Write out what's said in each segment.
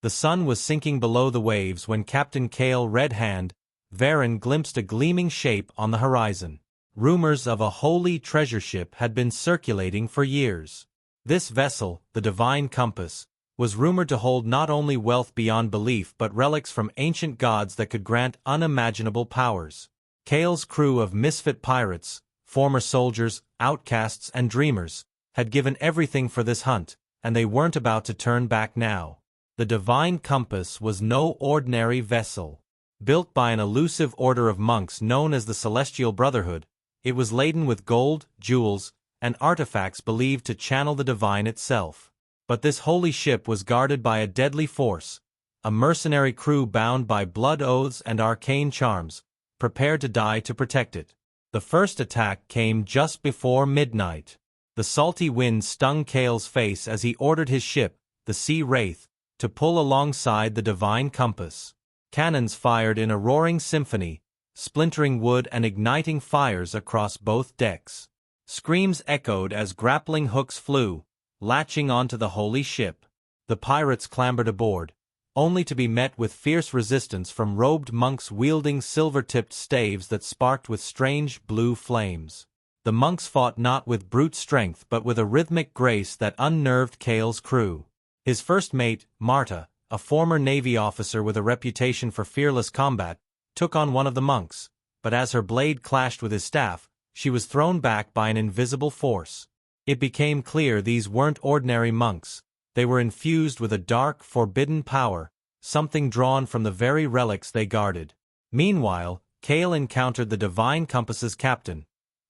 The sun was sinking below the waves when Captain Cale Red Hand Varen glimpsed a gleaming shape on the horizon. Rumors of a holy treasure ship had been circulating for years. This vessel, the Divine Compass, was rumored to hold not only wealth beyond belief but relics from ancient gods that could grant unimaginable powers. Cale's crew of misfit pirates, former soldiers, outcasts and dreamers, had given everything for this hunt, and they weren't about to turn back now. The Divine Compass was no ordinary vessel. Built by an elusive order of monks known as the Celestial Brotherhood, it was laden with gold, jewels, and artifacts believed to channel the divine itself. But this holy ship was guarded by a deadly force, a mercenary crew bound by blood oaths and arcane charms, prepared to die to protect it. The first attack came just before midnight. The salty wind stung Cale's face as he ordered his ship, the Sea Wraith, to pull alongside the Divine Compass. Cannons fired in a roaring symphony, splintering wood and igniting fires across both decks. Screams echoed as grappling hooks flew, latching onto the holy ship. The pirates clambered aboard, only to be met with fierce resistance from robed monks wielding silver-tipped staves that sparked with strange blue flames. The monks fought not with brute strength but with a rhythmic grace that unnerved Cale's crew. His first mate, Marta, a former Navy officer with a reputation for fearless combat, took on one of the monks, but as her blade clashed with his staff, she was thrown back by an invisible force. It became clear these weren't ordinary monks. They were infused with a dark, forbidden power, something drawn from the very relics they guarded. Meanwhile, Cale encountered the Divine Compass's captain,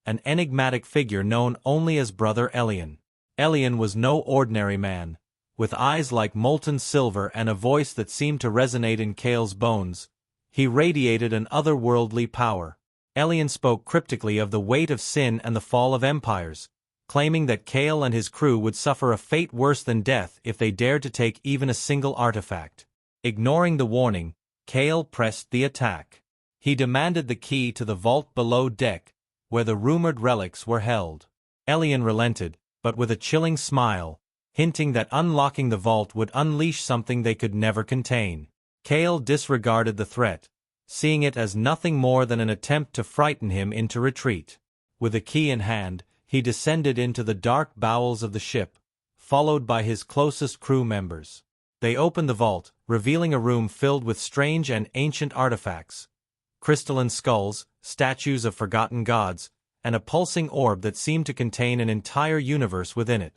an enigmatic figure known only as Brother Elian. Elian was no ordinary man. With eyes like molten silver and a voice that seemed to resonate in Cale's bones, he radiated an otherworldly power. Elian spoke cryptically of the weight of sin and the fall of empires, claiming that Cale and his crew would suffer a fate worse than death if they dared to take even a single artifact. Ignoring the warning, Cale pressed the attack. He demanded the key to the vault below deck, where the rumored relics were held. Elian relented, but with a chilling smile, hinting that unlocking the vault would unleash something they could never contain. Cale disregarded the threat, seeing it as nothing more than an attempt to frighten him into retreat. With the key in hand, he descended into the dark bowels of the ship, followed by his closest crew members. They opened the vault, revealing a room filled with strange and ancient artifacts, crystalline skulls, statues of forgotten gods, and a pulsing orb that seemed to contain an entire universe within it.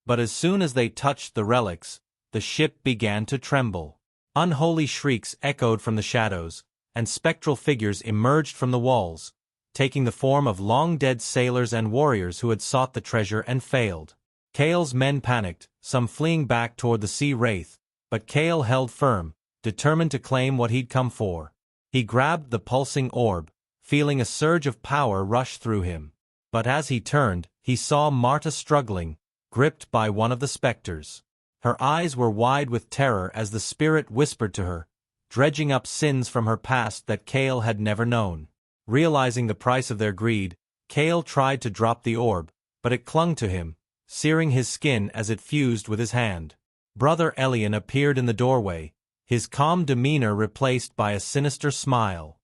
But as soon as they touched the relics, the ship began to tremble. Unholy shrieks echoed from the shadows, and spectral figures emerged from the walls, taking the form of long-dead sailors and warriors who had sought the treasure and failed. Cale's men panicked, some fleeing back toward the Sea Wraith, but Cale held firm, determined to claim what he'd come for. He grabbed the pulsing orb, feeling a surge of power rush through him. But as he turned, he saw Marta struggling, gripped by one of the specters. Her eyes were wide with terror as the spirit whispered to her, dredging up sins from her past that Cale had never known. Realizing the price of their greed, Cale tried to drop the orb, but it clung to him, searing his skin as it fused with his hand. Brother Elian appeared in the doorway, his calm demeanor replaced by a sinister smile.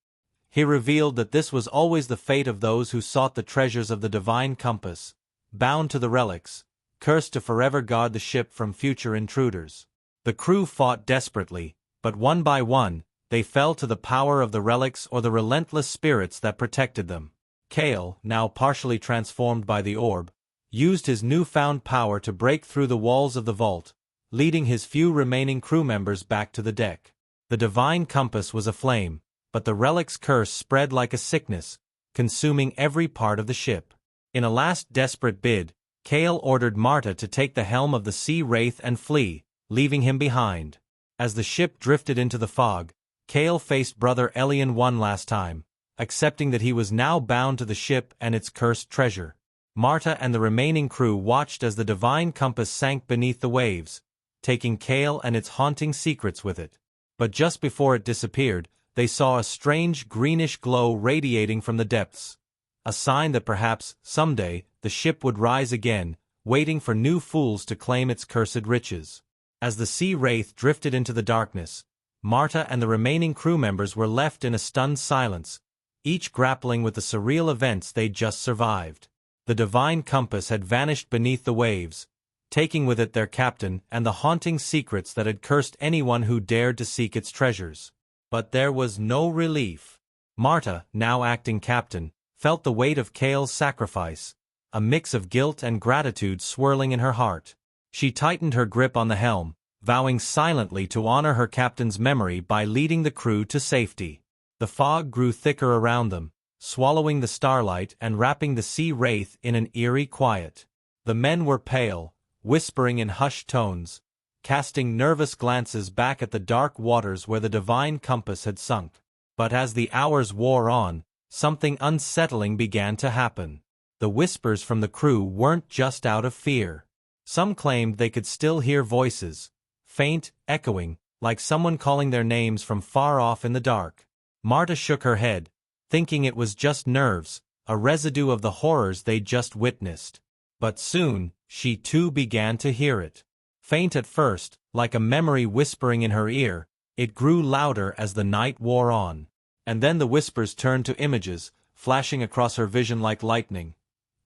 He revealed that this was always the fate of those who sought the treasures of the Divine Compass, bound to the relics, cursed to forever guard the ship from future intruders. The crew fought desperately, but one by one, they fell to the power of the relics or the relentless spirits that protected them. Cale, now partially transformed by the orb, used his newfound power to break through the walls of the vault, leading his few remaining crew members back to the deck. The Divine Compass was aflame, but the relic's curse spread like a sickness, consuming every part of the ship. In a last desperate bid, Cale ordered Marta to take the helm of the Sea Wraith and flee, leaving him behind. As the ship drifted into the fog, Cale faced Brother Elian one last time, accepting that he was now bound to the ship and its cursed treasure. Marta and the remaining crew watched as the Divine Compass sank beneath the waves, taking Cale and its haunting secrets with it. But just before it disappeared, they saw a strange greenish glow radiating from the depths, a sign that perhaps, someday, the ship would rise again, waiting for new fools to claim its cursed riches. As the Sea Wraith drifted into the darkness, Marta and the remaining crew members were left in a stunned silence, each grappling with the surreal events they'd just survived. The divine compass had vanished beneath the waves, taking with it their captain and the haunting secrets that had cursed anyone who dared to seek its treasures. But there was no relief. Marta, now acting captain, felt the weight of Cale's sacrifice, a mix of guilt and gratitude swirling in her heart. She tightened her grip on the helm, vowing silently to honor her captain's memory by leading the crew to safety. The fog grew thicker around them, swallowing the starlight and wrapping the Sea Wraith in an eerie quiet. The men were pale, whispering in hushed tones, casting nervous glances back at the dark waters where the divine compass had sunk. But as the hours wore on, something unsettling began to happen. The whispers from the crew weren't just out of fear. Some claimed they could still hear voices, faint, echoing, like someone calling their names from far off in the dark. Marta shook her head, thinking it was just nerves, a residue of the horrors they'd just witnessed. But soon, she too began to hear it. Faint at first, like a memory whispering in her ear, it grew louder as the night wore on. And then the whispers turned to images, flashing across her vision like lightning.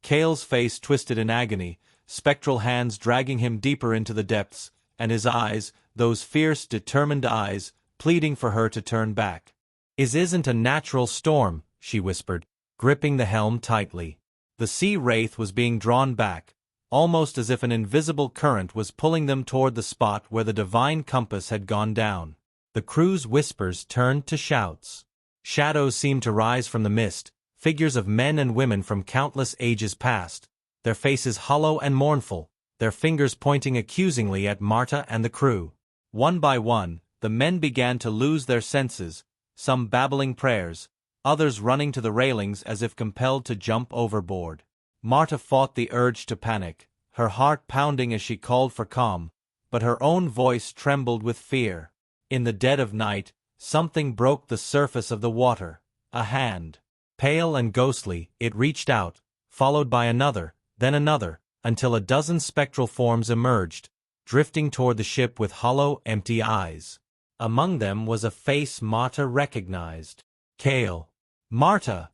Cale's face twisted in agony, spectral hands dragging him deeper into the depths, and his eyes, those fierce, determined eyes, pleading for her to turn back. "It isn't a natural storm," she whispered, gripping the helm tightly. The Sea Wraith was being drawn back, almost as if an invisible current was pulling them toward the spot where the divine compass had gone down. The crew's whispers turned to shouts. Shadows seemed to rise from the mist, figures of men and women from countless ages past, their faces hollow and mournful, their fingers pointing accusingly at Marta and the crew. One by one, the men began to lose their senses, some babbling prayers, others running to the railings as if compelled to jump overboard. Marta fought the urge to panic, her heart pounding as she called for calm, but her own voice trembled with fear. In the dead of night, something broke the surface of the water, a hand. Pale and ghostly, it reached out, followed by another, then another, until a dozen spectral forms emerged, drifting toward the ship with hollow, empty eyes. Among them was a face Marta recognized. Cale. "Marta!"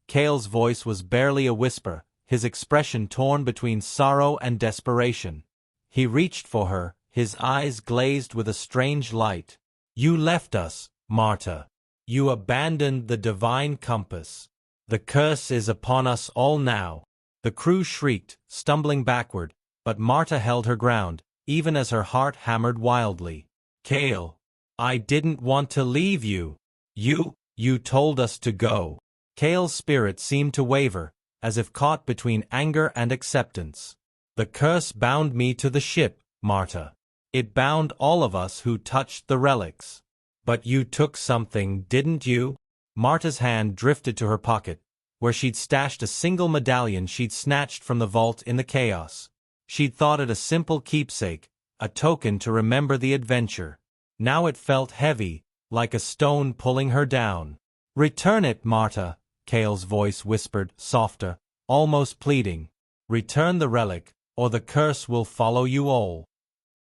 Cale's voice was barely a whisper, his expression torn between sorrow and desperation. He reached for her, his eyes glazed with a strange light. "You left us, Marta. You abandoned the divine compass. The curse is upon us all now." The crew shrieked, stumbling backward, but Marta held her ground, even as her heart hammered wildly. "Cale, I didn't want to leave you. You told us to go." Cale's spirit seemed to waver, as if caught between anger and acceptance. "The curse bound me to the ship, Marta. It bound all of us who touched the relics. But you took something, didn't you?" Marta's hand drifted to her pocket, where she'd stashed a single medallion she'd snatched from the vault in the chaos. She'd thought it a simple keepsake, a token to remember the adventure. Now it felt heavy, like a stone pulling her down. "Return it, Marta," Cale's voice whispered, softer, almost pleading. "Return the relic, or the curse will follow you all."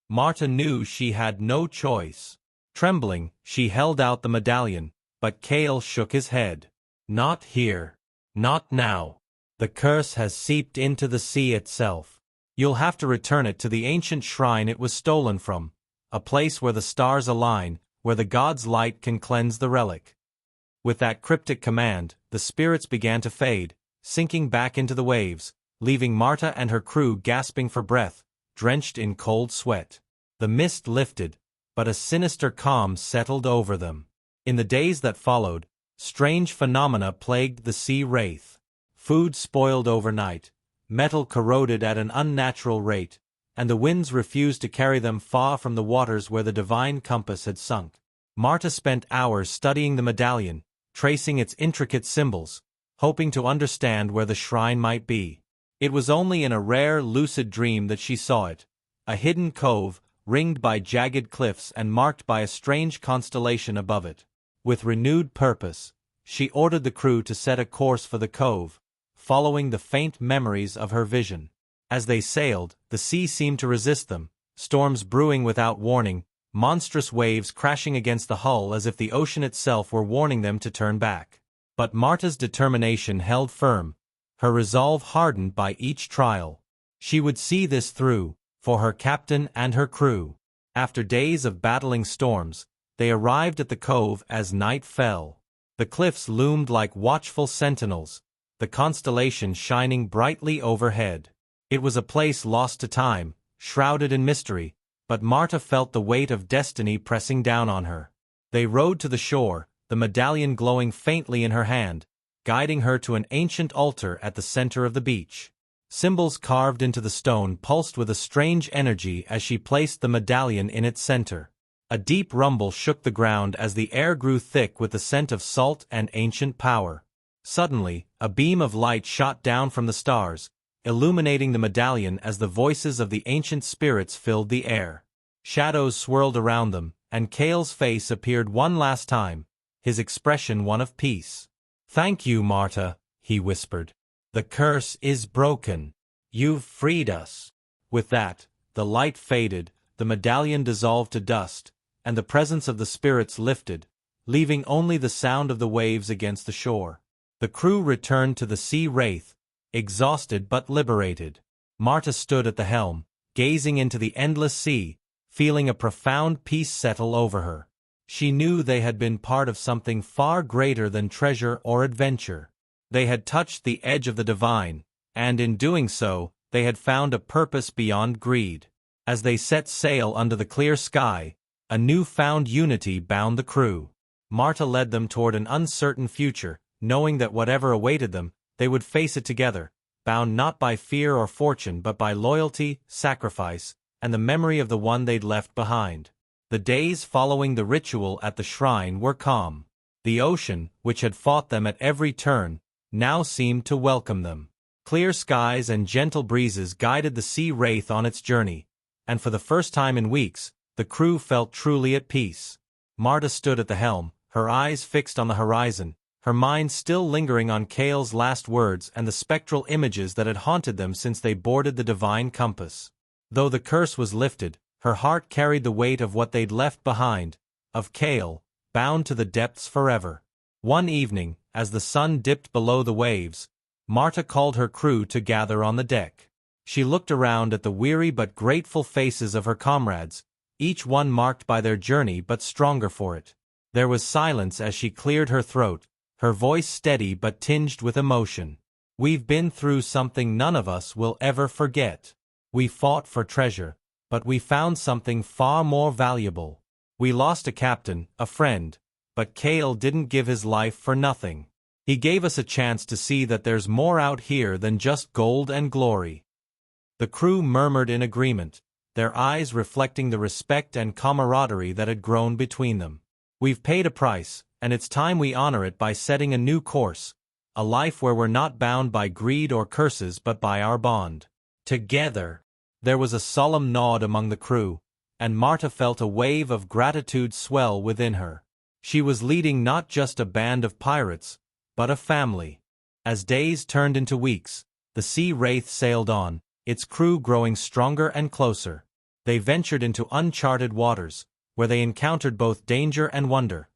Marta knew she had no choice. Trembling, she held out the medallion, but Cale shook his head. "Not here. Not now. The curse has seeped into the sea itself. You'll have to return it to the ancient shrine it was stolen from, a place where the stars align, where the god's light can cleanse the relic." With that cryptic command, the spirits began to fade, sinking back into the waves, leaving Marta and her crew gasping for breath, drenched in cold sweat. The mist lifted, but a sinister calm settled over them. In the days that followed, strange phenomena plagued the Sea Wraith. Food spoiled overnight, metal corroded at an unnatural rate, and the winds refused to carry them far from the waters where the divine compass had sunk. Marta spent hours studying the medallion, tracing its intricate symbols, hoping to understand where the shrine might be. It was only in a rare, lucid dream that she saw it, a hidden cove, ringed by jagged cliffs and marked by a strange constellation above it. With renewed purpose, she ordered the crew to set a course for the cove, following the faint memories of her vision. As they sailed, the sea seemed to resist them, storms brewing without warning, monstrous waves crashing against the hull as if the ocean itself were warning them to turn back. But Marta's determination held firm, her resolve hardened by each trial. She would see this through, for her captain and her crew. After days of battling storms, they arrived at the cove as night fell. The cliffs loomed like watchful sentinels, the constellation shining brightly overhead. It was a place lost to time, shrouded in mystery, but Marta felt the weight of destiny pressing down on her. They rowed to the shore, the medallion glowing faintly in her hand, guiding her to an ancient altar at the center of the beach. Symbols carved into the stone pulsed with a strange energy as she placed the medallion in its center. A deep rumble shook the ground as the air grew thick with the scent of salt and ancient power. Suddenly, a beam of light shot down from the stars, illuminating the medallion as the voices of the ancient spirits filled the air. Shadows swirled around them, and Kale's face appeared one last time, his expression one of peace. "Thank you, Marta," he whispered. "The curse is broken. You've freed us." With that, the light faded, the medallion dissolved to dust, and the presence of the spirits lifted, leaving only the sound of the waves against the shore. The crew returned to the Sea Wraith, exhausted but liberated. Marta stood at the helm, gazing into the endless sea, feeling a profound peace settle over her. She knew they had been part of something far greater than treasure or adventure. They had touched the edge of the divine, and in doing so, they had found a purpose beyond greed. As they set sail under the clear sky, a new-found unity bound the crew. Marta led them toward an uncertain future, knowing that whatever awaited them, they would face it together, bound not by fear or fortune but by loyalty, sacrifice, and the memory of the one they'd left behind. The days following the ritual at the shrine were calm. The ocean, which had fought them at every turn, now seemed to welcome them. Clear skies and gentle breezes guided the Sea Wraith on its journey, and for the first time in weeks, the crew felt truly at peace. Marta stood at the helm, her eyes fixed on the horizon, her mind still lingering on Kale's last words and the spectral images that had haunted them since they boarded the divine compass. Though the curse was lifted, her heart carried the weight of what they'd left behind, of Kale, bound to the depths forever. One evening, as the sun dipped below the waves, Marta called her crew to gather on the deck. She looked around at the weary but grateful faces of her comrades, each one marked by their journey but stronger for it. There was silence as she cleared her throat, her voice steady but tinged with emotion. "We've been through something none of us will ever forget. We fought for treasure, but we found something far more valuable. We lost a captain, a friend, but Kale didn't give his life for nothing. He gave us a chance to see that there's more out here than just gold and glory." The crew murmured in agreement, their eyes reflecting the respect and camaraderie that had grown between them. "We've paid a price, and it's time we honor it by setting a new course, a life where we're not bound by greed or curses but by our bond. Together." There was a solemn nod among the crew, and Marta felt a wave of gratitude swell within her. She was leading not just a band of pirates, but a family. As days turned into weeks, the Sea Wraith sailed on, its crew growing stronger and closer. They ventured into uncharted waters, where they encountered both danger and wonder.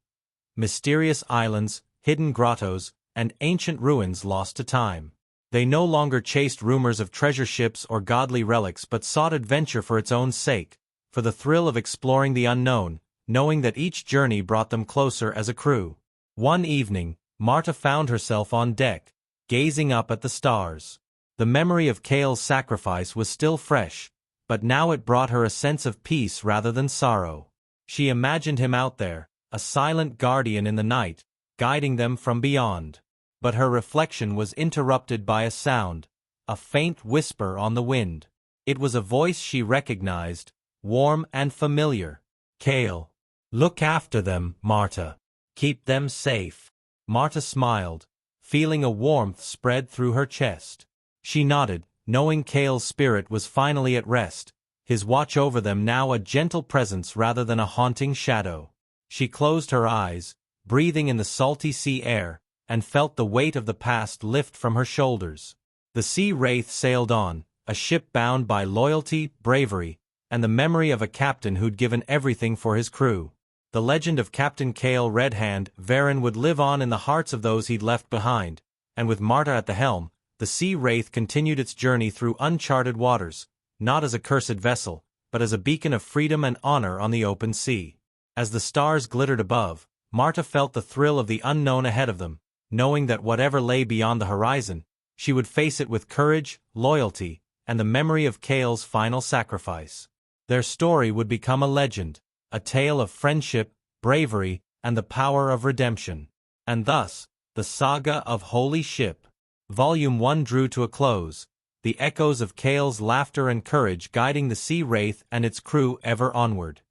Mysterious islands, hidden grottos, and ancient ruins lost to time. They no longer chased rumors of treasure ships or godly relics but sought adventure for its own sake, for the thrill of exploring the unknown, knowing that each journey brought them closer as a crew. One evening, Marta found herself on deck, gazing up at the stars. The memory of Kale's sacrifice was still fresh, but now it brought her a sense of peace rather than sorrow. She imagined him out there, a silent guardian in the night, guiding them from beyond. But her reflection was interrupted by a sound, a faint whisper on the wind. It was a voice she recognized, warm and familiar. "Kale. Look after them, Marta. Keep them safe." Marta smiled, feeling a warmth spread through her chest. She nodded, knowing Kale's spirit was finally at rest, his watch over them now a gentle presence rather than a haunting shadow. She closed her eyes, breathing in the salty sea air, and felt the weight of the past lift from her shoulders. The Sea Wraith sailed on, a ship bound by loyalty, bravery, and the memory of a captain who'd given everything for his crew. The legend of Captain Cale Red Hand Varen would live on in the hearts of those he'd left behind, and with Marta at the helm, the Sea Wraith continued its journey through uncharted waters, not as a cursed vessel, but as a beacon of freedom and honor on the open sea. As the stars glittered above, Marta felt the thrill of the unknown ahead of them, knowing that whatever lay beyond the horizon, she would face it with courage, loyalty, and the memory of Cale's final sacrifice. Their story would become a legend, a tale of friendship, bravery, and the power of redemption. And thus, the saga of Holy Ship. Volume 1 drew to a close, the echoes of Cale's laughter and courage guiding the Sea Wraith and its crew ever onward.